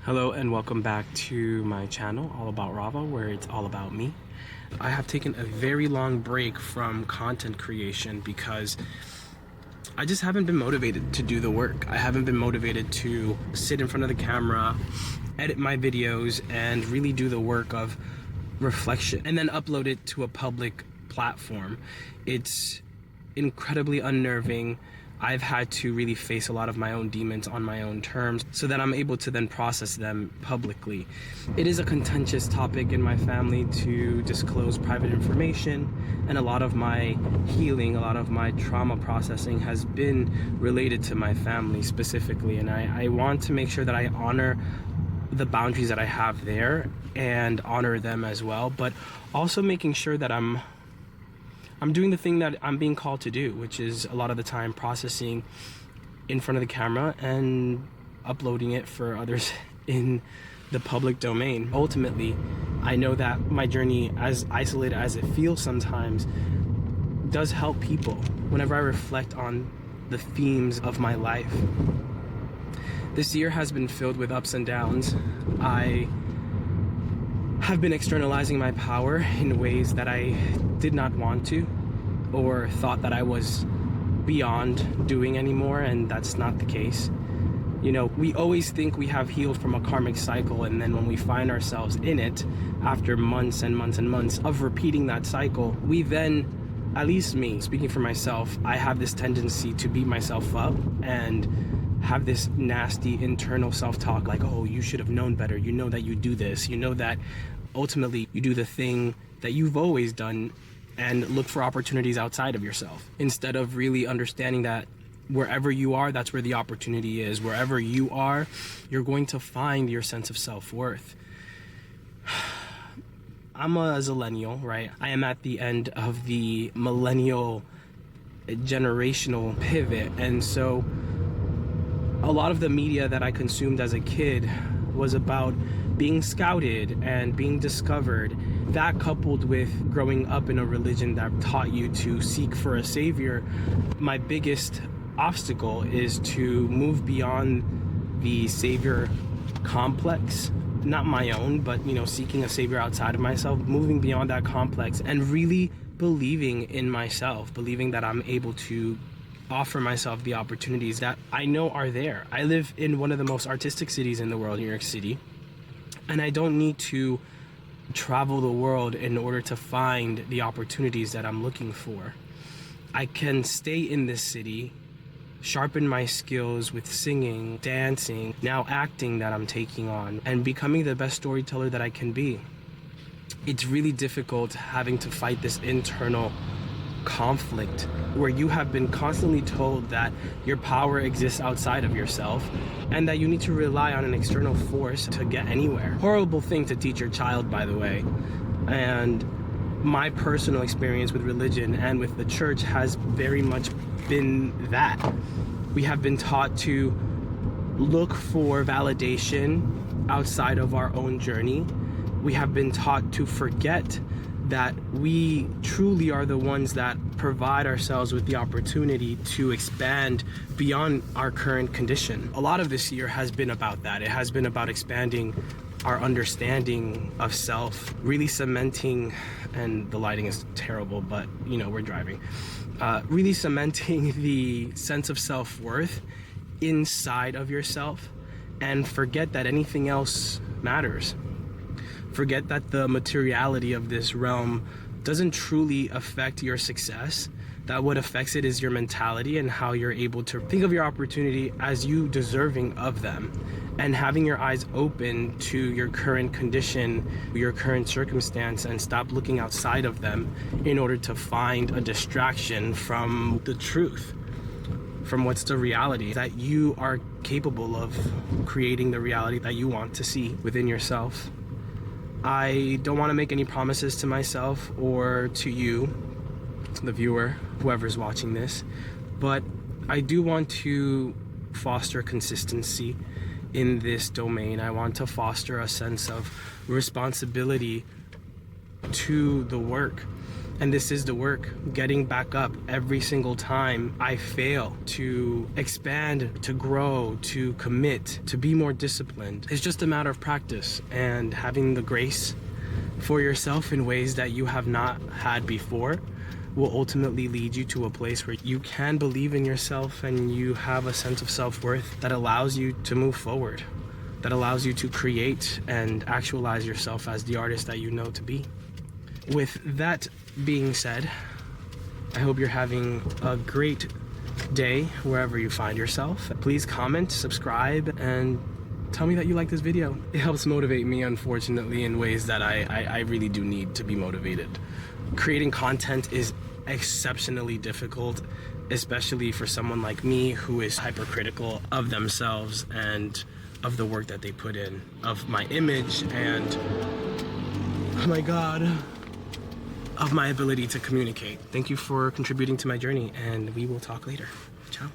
Hello and welcome back to my channel, All About RAVA, where it's all about me. I have taken a very long break from content creation because I just haven't been motivated to do the work. I haven't been motivated to sit in front of the camera, edit my videos, and really do the work of reflection and then upload it to a public platform. It's incredibly unnerving. I've had to really face a lot of my own demons on my own terms so that I'm able to then process them publicly. It is a contentious topic in my family to disclose private information, and a lot of my healing, a lot of my trauma processing has been related to my family specifically, and I want to make sure that I honor the boundaries that I have there and honor them as well, but also making sure that I'm doing the thing that I'm being called to do, which is a lot of the time processing in front of the camera and uploading it for others in the public domain. Ultimately, I know that my journey, as isolated as it feels sometimes, does help people whenever I reflect on the themes of my life. This year has been filled with ups and downs. I have been externalizing my power in ways that I did not want to or thought that I was beyond doing anymore, and that's not the case. You know, we always think we have healed from a karmic cycle, and then when we find ourselves in it after months and months and months of repeating that cycle, we then, at least me, speaking for myself, I have this tendency to beat myself up and have this nasty internal self-talk like, oh, you should have known better. You know that you do this. You know that ultimately you do the thing that you've always done, and look for opportunities outside of yourself, instead of really understanding that wherever you are, that's where the opportunity is. Wherever you are, you're going to find your sense of self-worth. I'm a zillennial, right? I am at the end of the millennial generational pivot, and so a lot of the media that I consumed as a kid was about being scouted and being discovered. That, coupled with growing up in a religion that taught you to seek for a savior, my biggest obstacle is to move beyond the savior complex. Not my own, but seeking a savior outside of myself, moving beyond that complex and really believing in myself, believing that I'm able to offer myself the opportunities that I know are there. I live in one of the most artistic cities in the world, New York City, and I don't need to travel the world in order to find the opportunities that I'm looking for. I can stay in this city, sharpen my skills with singing, dancing, now acting that I'm taking on, and becoming the best storyteller that I can be. It's really difficult having to fight this internal conflict where you have been constantly told that your power exists outside of yourself and that you need to rely on an external force to get anywhere. Horrible thing to teach your child, by the way. And my personal experience with religion and with the church has very much been that. We have been taught to look for validation outside of our own journey. We have been taught to forget that we truly are the ones that provide ourselves with the opportunity to expand beyond our current condition. A lot of this year has been about that. It has been about expanding our understanding of self, really cementing, and the lighting is terrible, but we're driving. Really cementing the sense of self-worth inside of yourself, and forget that anything else matters. Forget that the materiality of this realm doesn't truly affect your success, that what affects it is your mentality and how you're able to think of your opportunity as you deserving of them, and having your eyes open to your current condition, your current circumstance, and stop looking outside of them in order to find a distraction from the truth, from what's the reality, that you are capable of creating the reality that you want to see within yourself. I don't want to make any promises to myself or to you, the viewer, whoever's watching this, but I do want to foster consistency in this domain. I want to foster a sense of responsibility to the work. And this is the work, getting back up every single time I fail, to expand, to grow, to commit, to be more disciplined. It's just a matter of practice and having the grace for yourself in ways that you have not had before will ultimately lead you to a place where you can believe in yourself and you have a sense of self-worth that allows you to move forward, that allows you to create and actualize yourself as the artist that you know to be. With that being said, I hope you're having a great day wherever you find yourself. Please comment, subscribe, and tell me that you like this video. It helps motivate me, unfortunately, in ways that I really do need to be motivated. Creating content is exceptionally difficult, especially for someone like me who is hypercritical of themselves and of the work that they put in, of my image and, oh my God, of my ability to communicate. Thank you for contributing to my journey, and we will talk later. Ciao.